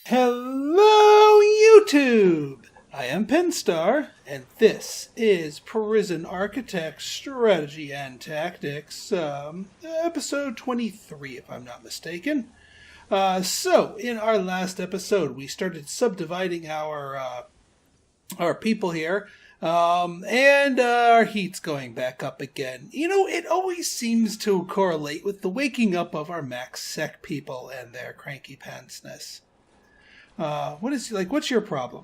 Hello, YouTube! I am Pinstar, and this is Prison Architect Strategy and Tactics, episode 23, if I'm not mistaken. So, in our last episode, we started subdividing our people here, and our heat's going back up again. You know, it always seems to correlate with the waking up of our max sec people and their cranky pantsness. What's your problem?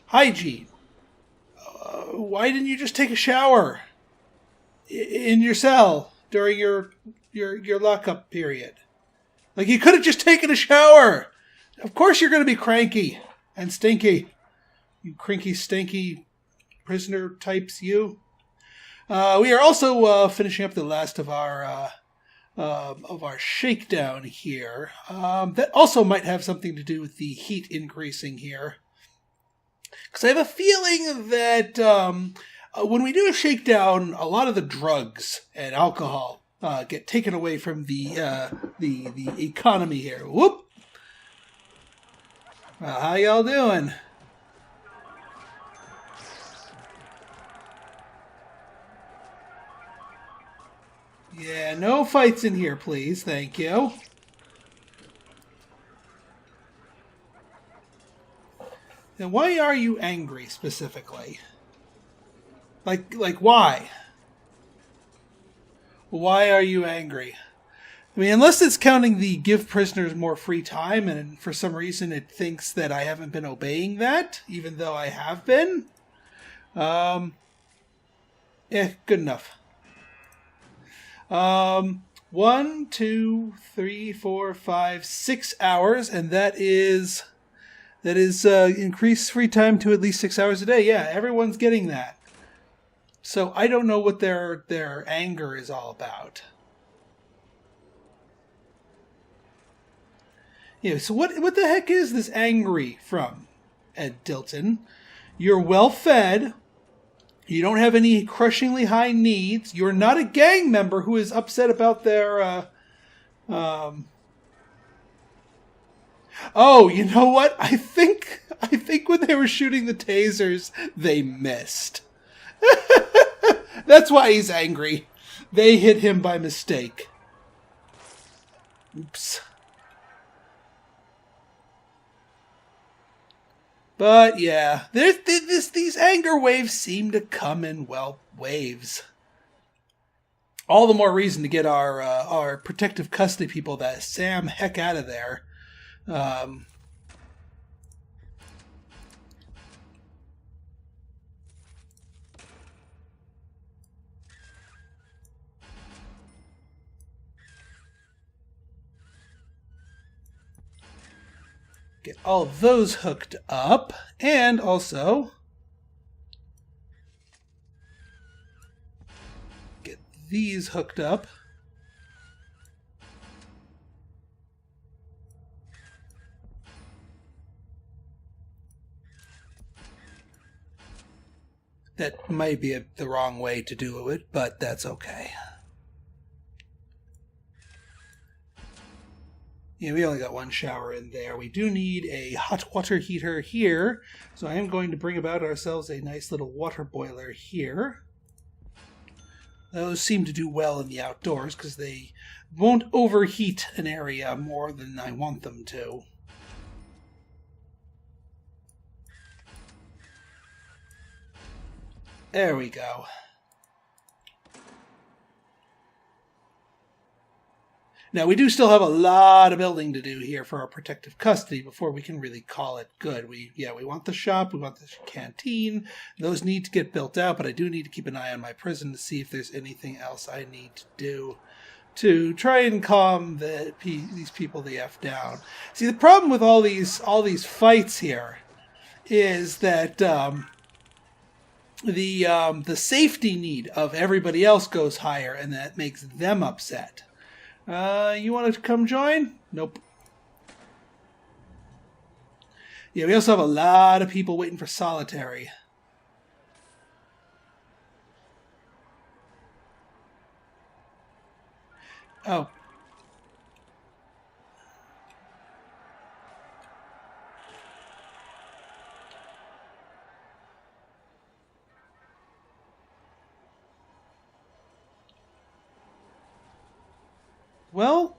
Hygiene. Why didn't you just take a shower in your cell during your lockup period? Like, you could have just taken a shower. Of course you're going to be cranky and stinky. You cranky, stinky prisoner types, you. We are also finishing up the last of our shakedown here. That also might have something to do with the heat increasing here. Because I have a feeling that when we do a shakedown, a lot of the drugs and alcohol get taken away from the economy here. Whoop! How y'all doing? Yeah, no fights in here, please. Thank you. Now, why are you angry specifically? Like why? Why are you angry? I mean, unless it's counting the give prisoners more free time, and for some reason it thinks that I haven't been obeying that, even though I have been. Good enough. 1, 2, 3, 4, 5, 6 hours, and that is increased free time to at least 6 hours a day. Yeah, everyone's getting that. So I don't know what their anger is all about. Yeah, so what the heck is this angry from, Ed Dilton? You're well fed. You don't have any crushingly high needs. You're not a gang member who is upset about their Oh, you know what? I think when they were shooting the tasers, they missed. That's why he's angry. They hit him by mistake. Oops. But yeah, these anger waves seem to come in, well, waves. All the more reason to get our protective custody people, that Sam heck out of there. Get all those hooked up, and also get these hooked up. That might be the wrong way to do it, but that's okay. Yeah, we only got one shower in there. We do need a hot water heater here, so I am going to bring about ourselves a nice little water boiler here. Those seem to do well in the outdoors because they won't overheat an area more than I want them to. There we go. Now, we do still have a lot of building to do here for our protective custody before we can really call it good. We want the shop, we want the canteen. Those need to get built out, but I do need to keep an eye on my prison to see if there's anything else I need to do to try and calm these people the F down. See, the problem with all these fights here is that the safety need of everybody else goes higher, and that makes them upset. You want to come join? Nope. Yeah, we also have a lot of people waiting for solitary. Oh. Well,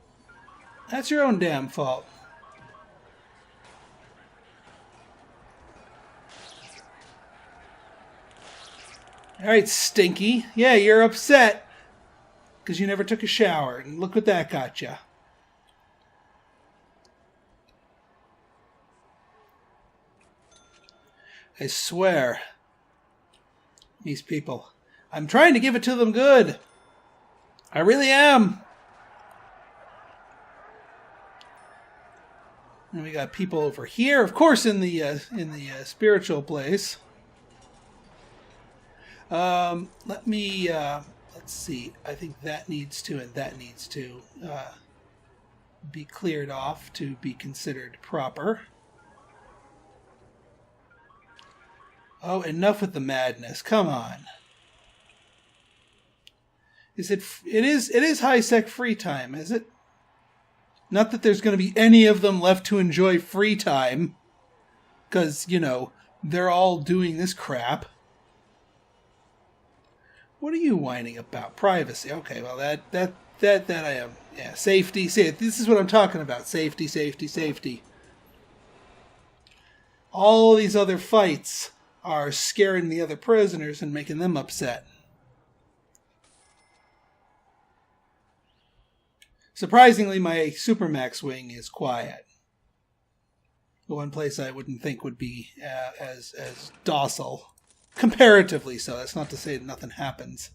that's your own damn fault. Alright, Stinky. Yeah, you're upset because you never took a shower, and look what that got you. I swear, these people. I'm trying to give it to them good. I really am. And we got people over here, of course, in the spiritual place. Let's see. I think that needs to and that needs to be cleared off to be considered proper. Oh, enough with the madness. Come on. It is high sec free time, is it? Not that there's going to be any of them left to enjoy free time. Because, you know, they're all doing this crap. What are you whining about? Privacy. Okay, well, that I am. Yeah, safety. This is what I'm talking about. Safety, safety, safety. All these other fights are scaring the other prisoners and making them upset. Surprisingly, my Supermax wing is quiet. The one place I wouldn't think would be as docile. Comparatively so. That's not to say that nothing happens.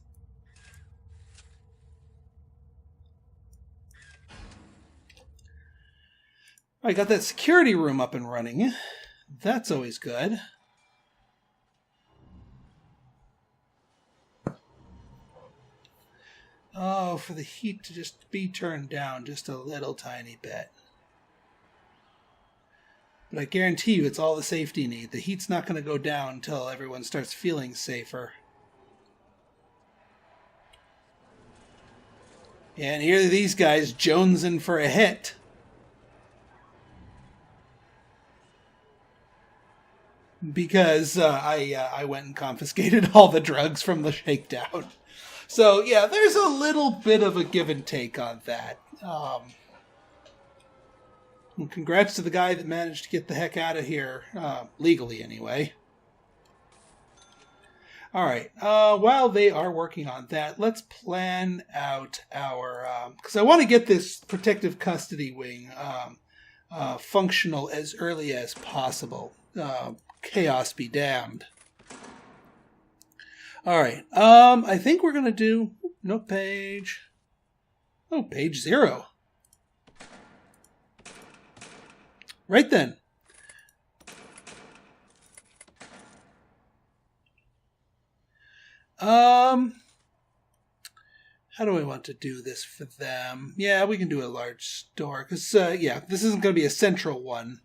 I got that security room up and running. That's always good. Oh, for the heat to just be turned down just a little tiny bit. But I guarantee you it's all the safety need. The heat's not going to go down until everyone starts feeling safer. And here are these guys jonesing for a hit. Because I went and confiscated all the drugs from the shakedown. So, yeah, there's a little bit of a give and take on that. And congrats to the guy that managed to get the heck out of here, legally anyway. All right, while they are working on that, let's plan out our... because I want to get this protective custody wing functional as early as possible. Chaos be damned. All right. I think we're going to do... No page. Oh, page 0. Right then. How do I want to do this for them? Yeah, we can do a large store. Because, yeah, this isn't going to be a central one.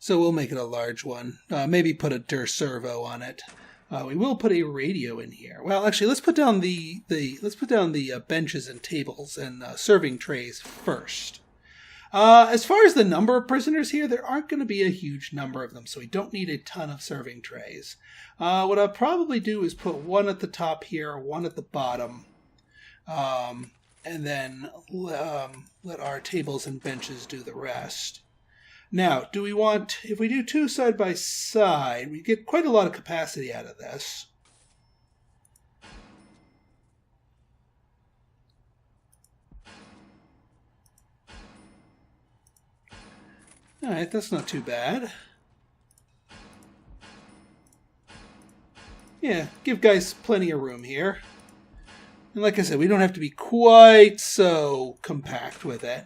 So we'll make it a large one. Maybe put a dir servo on it. We will put a radio in here. Well, actually, let's put down the benches and tables and serving trays first. As far as the number of prisoners here, there aren't going to be a huge number of them, so we don't need a ton of serving trays. What I'll probably do is put one at the top here, one at the bottom, and then let our tables and benches do the rest. Now, do we want, if we do 2 side by side, we get quite a lot of capacity out of this. All right, that's not too bad. Yeah, give guys plenty of room here. And like I said, we don't have to be quite so compact with it.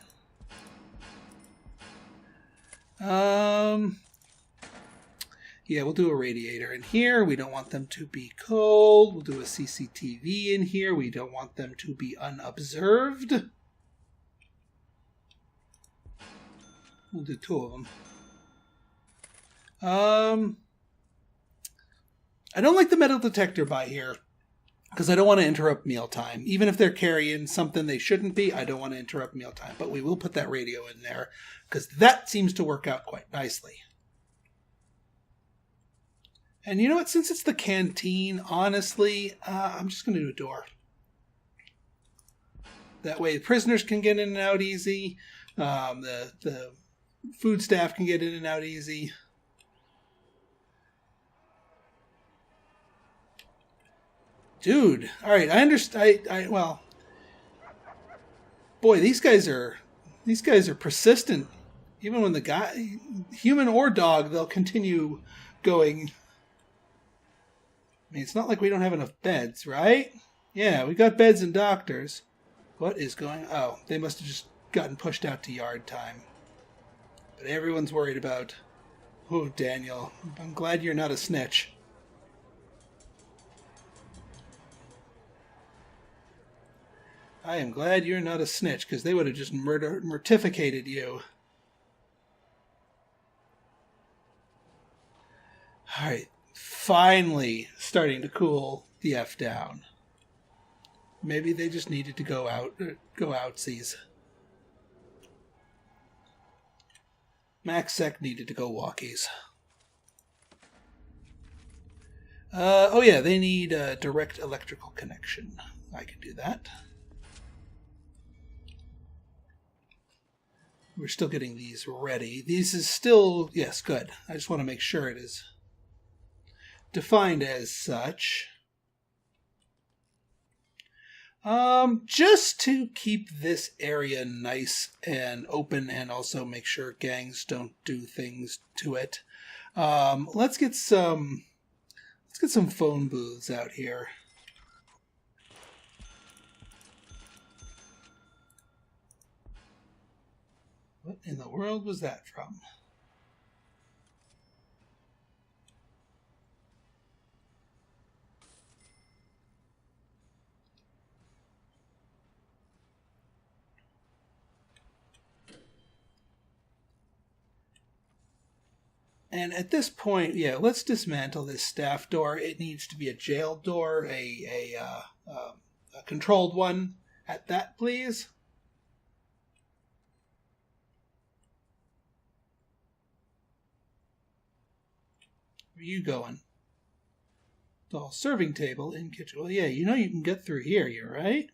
Yeah, we'll do a radiator in here. We don't want them to be cold. We'll do a CCTV in here. We don't want them to be unobserved. We'll do 2 of them. I don't like the metal detector by here because I don't want to interrupt mealtime. Even if they're carrying something they shouldn't be, I don't want to interrupt mealtime. But we will put that radio in there because that seems to work out quite nicely. And you know what? Since it's the canteen, honestly, I'm just going to do a door. That way prisoners can get in and out easy. The food staff can get in and out easy. Dude, all right, I understand. Well, boy, these guys are persistent. Even when the guy, human or dog, they'll continue going. I mean, it's not like we don't have enough beds, right? Yeah, we got beds and doctors. What is going on? Oh, they must have just gotten pushed out to yard time. But everyone's worried about... Oh, Daniel, I'm glad you're not a snitch. I am glad you're not a snitch, because they would have just mortificated you. Alright, finally starting to cool the F down. Maybe they just needed to go outsies. MaxSec needed to go walkies. Oh yeah, they need a direct electrical connection. I can do that. We're still getting these ready. These is still, yes, good. I just want to make sure it is defined as such. Just to keep this area nice and open and also make sure gangs don't do things to it. Let's get some phone booths out here. What in the world was that from? And at this point, yeah, let's dismantle this staff door. It needs to be a jail door, a controlled one. At that, please. Where are you going? The serving table in kitchen. Well, yeah, you know you can get through here, you're right?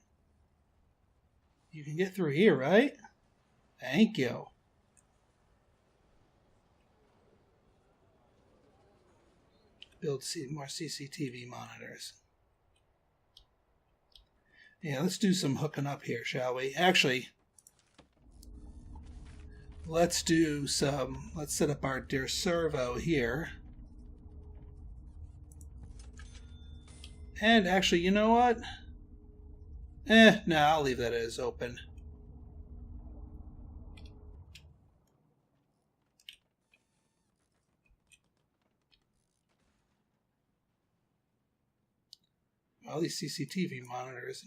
You can get through here, right? Thank you. Build more CCTV monitors. Yeah, let's do some hooking up here, shall we? Actually, let's set up our dear servo here. And actually, you know what? No, I'll leave that as open. All these CCTV monitors.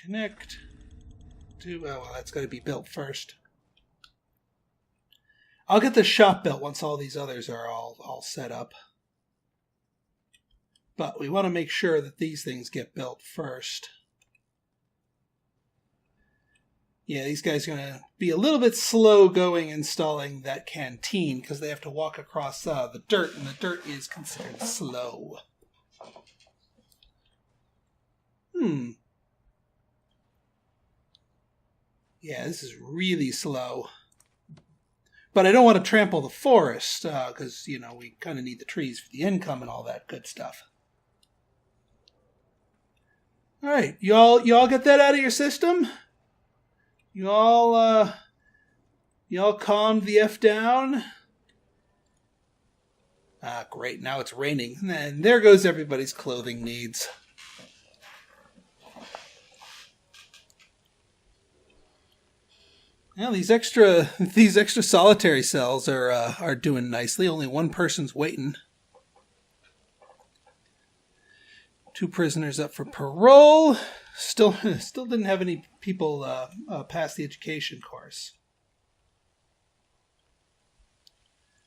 Connect to, oh, well, that's got to be built first. I'll get the shop built once all these others are all set up. But we want to make sure that these things get built first. Yeah, these guys are going to be a little bit slow going installing that canteen because they have to walk across the dirt, and the dirt is considered slow. Yeah, this is really slow. But I don't want to trample the forest because, you know, we kind of need the trees for the income and all that good stuff. All right, y'all get that out of your system? Y'all calmed the F down? Ah, great. Now it's raining. And there goes everybody's clothing needs. Well, these extra solitary cells are doing nicely. Only one person's waiting. 2 prisoners up for parole. Still didn't have any people pass the education course.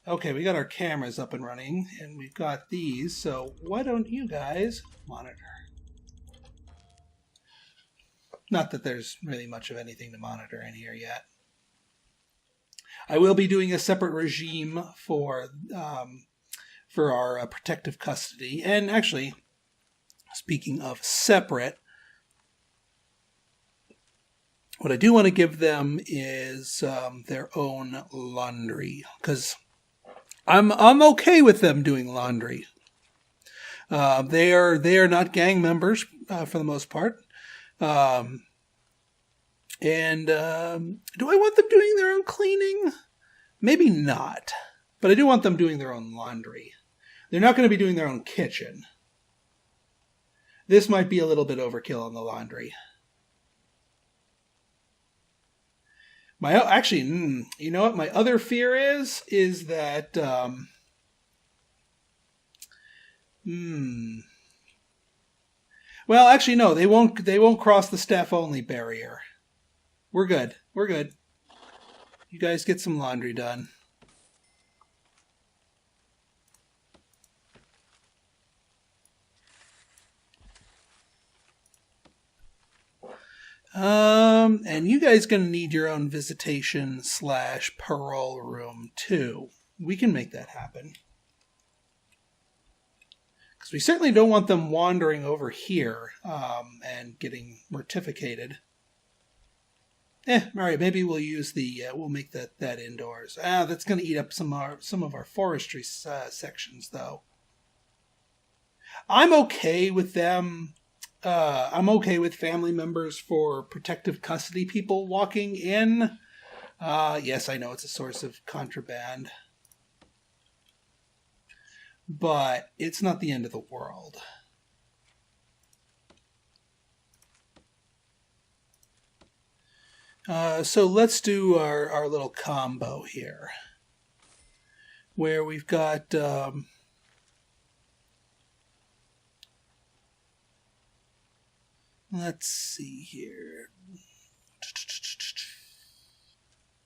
Okay, we got our cameras up and running, and we've got these. So why don't you guys monitor? Not that there's really much of anything to monitor in here yet. I will be doing a separate regime for for our protective custody. And actually, speaking of separate, what I do want to give them is their own laundry, because I'm okay with them doing laundry. They are not gang members for the most part. And do I want them doing their own cleaning? Maybe not. But I do want them doing their own laundry. They're not going to be doing their own kitchen. This might be a little bit overkill on the laundry. Actually, you know what my other fear is that well, actually no, they won't cross the staff only barrier. We're good. You guys get some laundry done. And you guys gonna need your own visitation / parole room too. We can make that happen. Because we certainly don't want them wandering over here and getting mortificated. All right, maybe we'll use we'll make that indoors. That's gonna eat up some of our forestry sections though. I'm okay with them. I'm okay with family members for protective custody people walking in. Yes, I know it's a source of contraband. But it's not the end of the world. So let's do our little combo here. Where we've got... let's see here.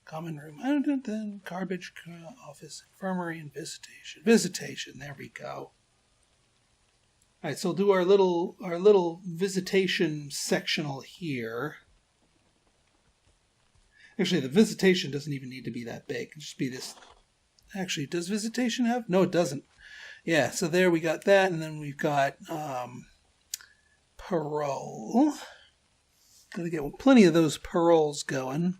Common room, then garbage, office, infirmary, and visitation. Visitation, there we go. All right, so we'll do our little visitation sectional here. Actually, the visitation doesn't even need to be that big. It can just be this. Actually, does visitation have? No, it doesn't. Yeah, so there we got that, and then we've got parole. Gotta get plenty of those paroles going.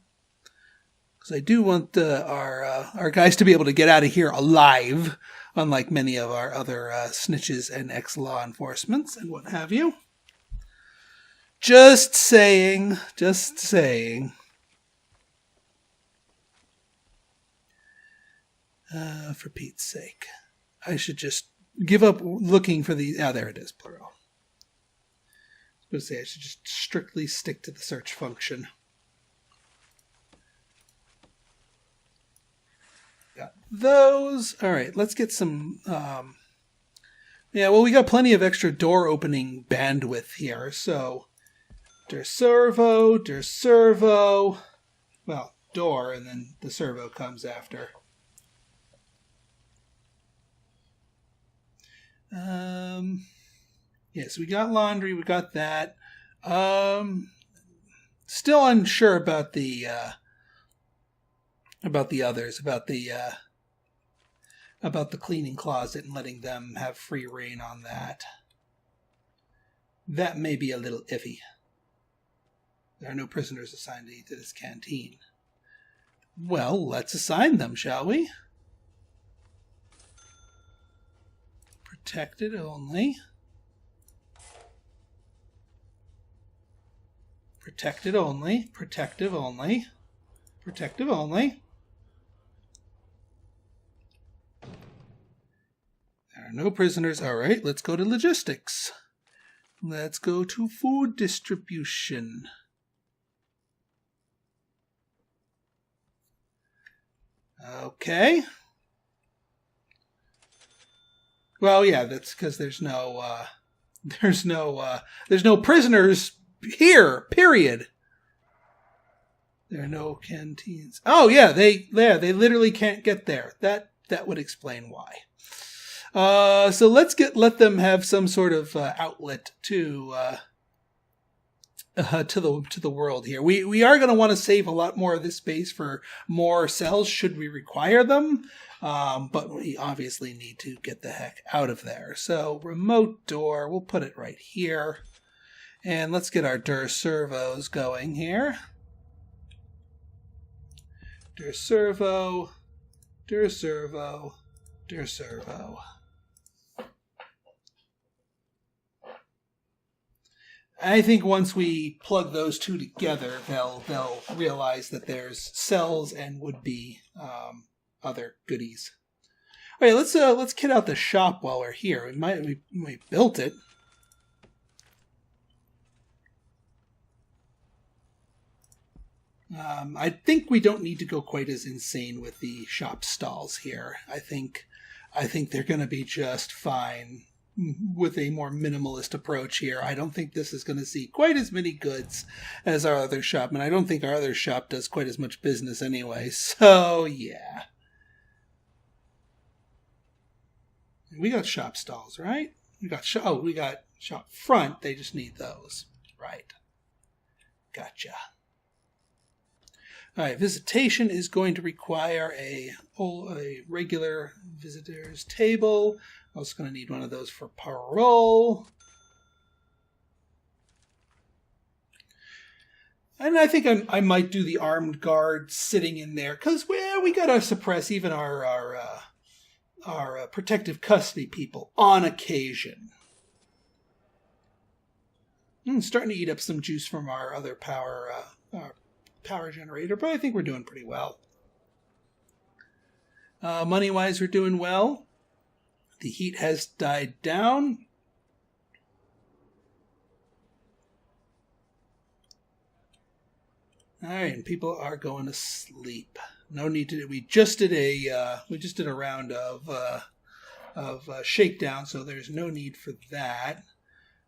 Because I do want our guys to be able to get out of here alive, unlike many of our other snitches and ex-law enforcements and what have you. Just saying. For Pete's sake. I should just give up looking for these. There it is, plural. I was going to say I should just strictly stick to the search function. Got those. All right, let's get some... yeah, well, we got plenty of extra door opening bandwidth here. So, der servo. Well, door, and then the servo comes after. Yes, we got laundry, we got that. Still unsure about the others, about the cleaning closet and letting them have free reign on that. That may be a little iffy. There are no prisoners assigned to this canteen. Well, let's assign them, shall we? Protected only. Protected only. Protective only. Protective only. There are no prisoners. All right, let's go to logistics. Let's go to food distribution. Okay. Well, yeah, that's because there's no prisoners here. Period. There are no canteens. Oh yeah, they literally can't get there. That would explain why. So let them have some sort of outlet to the world here. We are going to want to save a lot more of this space for more cells should we require them. But we obviously need to get the heck out of there. So remote door, we'll put it right here. And let's get our dir servos going here. Dir servo, dir servo, dir servo. I think once we plug those two together, they'll realize that there's cells and would-be other goodies. All right, let's kit out the shop while we're here. We built it. I think we don't need to go quite as insane with the shop stalls here. I think they're going to be just fine with a more minimalist approach here. I don't think this is going to see quite as many goods as our other shop, and I don't think our other shop does quite as much business anyway. So, yeah. We got shop stalls, right? We got shop front. They just need those. Right. Gotcha. All right, visitation is going to require a regular visitor's table. Also going to need one of those for parole. And I think I might do the armed guard sitting in there because we got to suppress even our protective custody people on occasion. I'm starting to eat up some juice from our other power generator, but I think we're doing pretty well. Money-wise, we're doing well. The heat has died down. All right, and people are going to sleep. No need to. We just did a round of shakedown, so there's no need for that.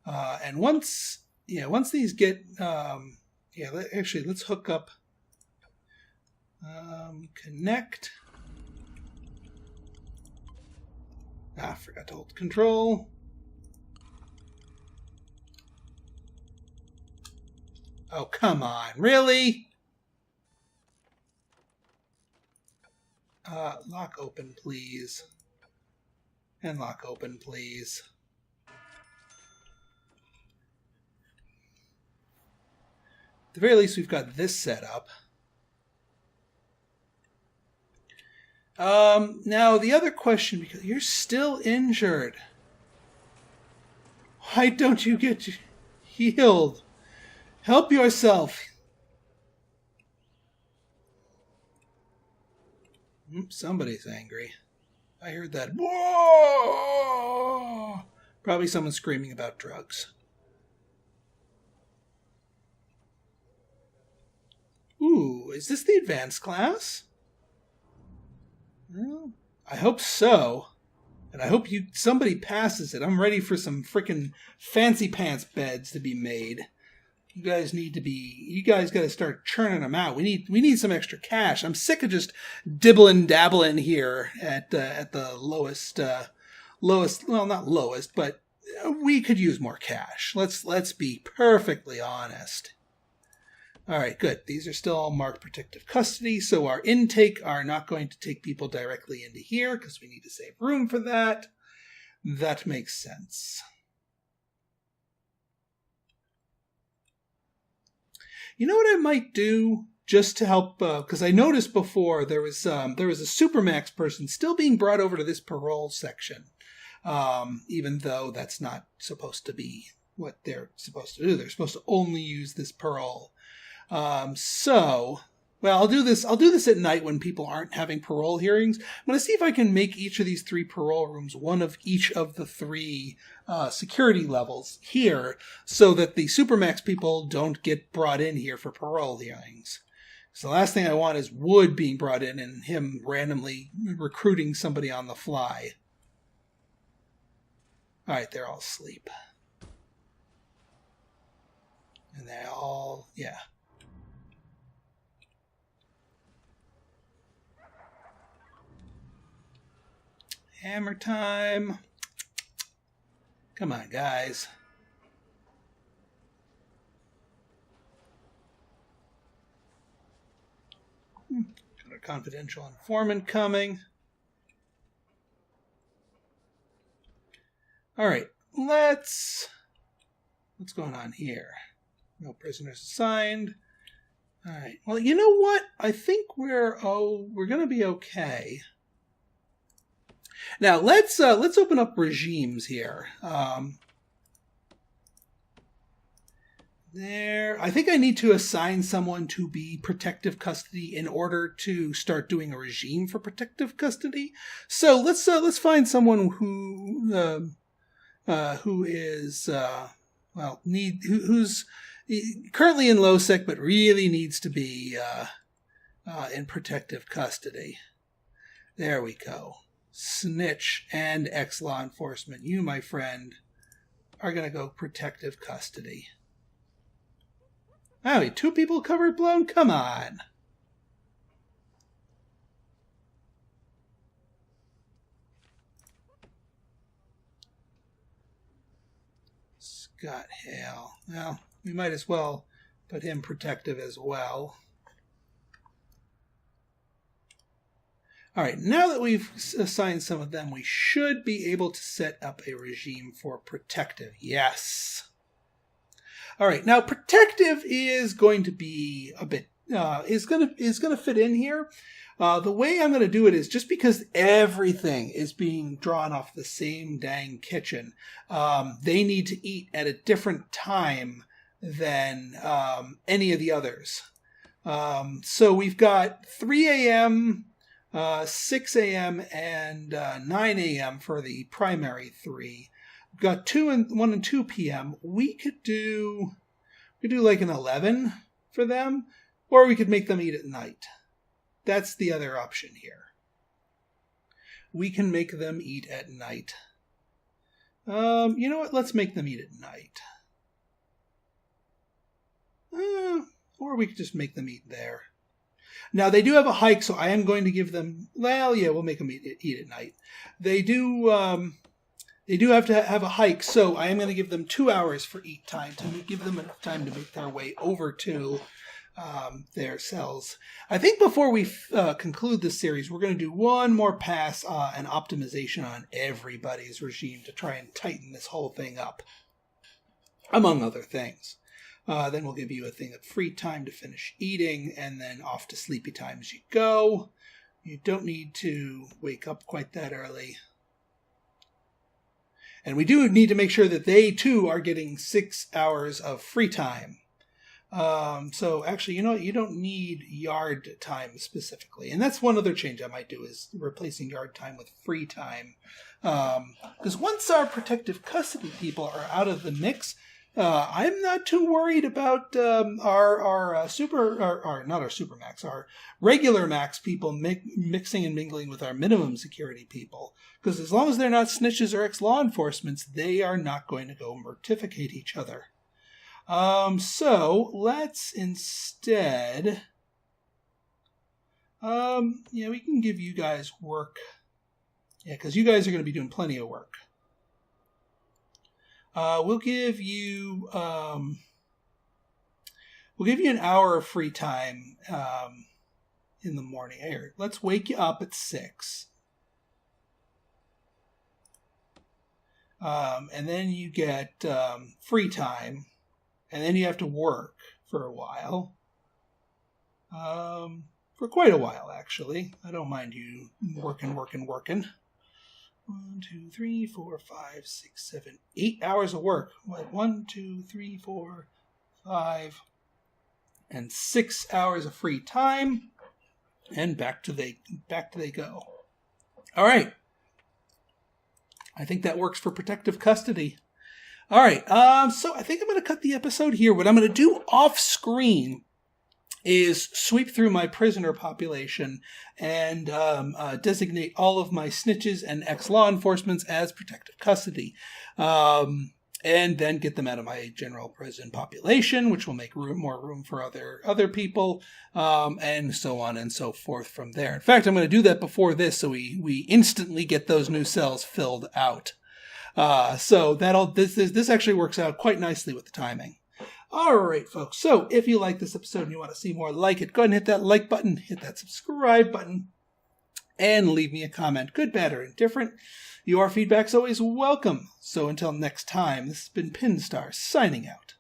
And once these get let's hook up. Connect. Forgot to hold control. Oh, come on. Really? Lock open, please. And lock open, please. At the very least, we've got this set up. Now, the other question, because you're still injured. Why don't you get healed? Help yourself. Somebody's angry. I heard that. Whoa! Probably someone screaming about drugs. Ooh, is this the advanced class? Well, I hope so. And I hope somebody passes it. I'm ready for some freaking fancy pants beds to be made. You guys got to start churning them out. We need some extra cash. I'm sick of just dabbling here at the lowest, well, not lowest, but we could use more cash. Let's be perfectly honest. All right, good. These are still all marked protective custody, so our intake are not going to take people directly into here because we need to save room for that. That makes sense. You know what I might do just to help, because I noticed before there was a Supermax person still being brought over to this parole section, even though that's not supposed to be what they're supposed to do. They're supposed to only use this parole. I'll do this at night when people aren't having parole hearings. I'm going to see if I can make each of these 3 parole rooms one of each of the 3 security levels here so that the Supermax people don't get brought in here for parole hearings. So the last thing I want is Wood being brought in and him randomly recruiting somebody on the fly. All right, they're all asleep. And they all, yeah. Hammer time. Come on, guys. Got a confidential informant coming. All right, what's going on here? No prisoners assigned. All right. Well, you know what? I think we're going to be okay. Now let's open up regimes here. There, I think I need to assign someone to be protective custody in order to start doing a regime for protective custody. So let's find someone who is who's currently in low sec but really needs to be in protective custody. There we go. Snitch and ex-law enforcement. You, my friend, are going to go protective custody. Oh, 2 people covered blown? Come on. Scott Hale. Well, we might as well put him protective as well. All right, now that we've assigned some of them, we should be able to set up a regime for protective. Yes. All right, now protective is going to be a bit is going to fit in here. The way I'm going to do it is just because everything is being drawn off the same dang kitchen. They need to eat at a different time than any of the others. So we've got 3 a.m., 6 a.m., and 9 a.m. for the primary 3. We've got 1 and 2 p.m. We could do like an 11 for them, or we could make them eat at night. That's the other option here. We can make them eat at night. You know what? Let's make them eat at night. Or we could just make them eat there. Now, they do have a hike, so I am going to give them... Well, yeah, we'll make them eat at night. They do have to have a hike, so I am going to give them 2 hours for eat time to give them enough time to make their way over to their cells. I think before we conclude this series, we're going to do one more pass and optimization on everybody's regime to try and tighten this whole thing up, among other things. Then we'll give you a thing of free time to finish eating, and then off to sleepy time as you go. You don't need to wake up quite that early. And we do need to make sure that they, too, are getting 6 hours of free time. So actually, you know what? You don't need yard time specifically. And that's one other change I might do, is replacing yard time with free time. Because once our protective custody people are out of the mix, I'm not too worried about our regular max people mixing and mingling with our minimum security people. Because as long as they're not snitches or ex-law enforcements, they are not going to go mortificate each other. So let's instead, we can give you guys work. Yeah, because you guys are going to be doing plenty of work. We'll give you an hour of free time in the morning. Here, let's wake you up at 6. And then you get free time, and then you have to work for a while. For quite a while, actually. I don't mind you working. 1, 2, 3, 4, 5, 6, 7, 8 hours of work. 1, 2, 3, 4, 5, and 6 hours of free time, and back to they go. All right. I think that works for protective custody. All right. So I think I'm going to cut the episode here. What I'm going to do off screen is sweep through my prisoner population and designate all of my snitches and ex-law enforcements as protective custody. And then get them out of my general prison population, which will make more room for other people, and so on and so forth from there. In fact, I'm going to do that before this, so we instantly get those new cells filled out. So this actually works out quite nicely with the timing. All right, folks. So if you like this episode and you want to see more like it, go ahead and hit that like button, hit that subscribe button, and leave me a comment, good, bad, or indifferent. Your feedback's always welcome. So until next time, this has been Pinstar signing out.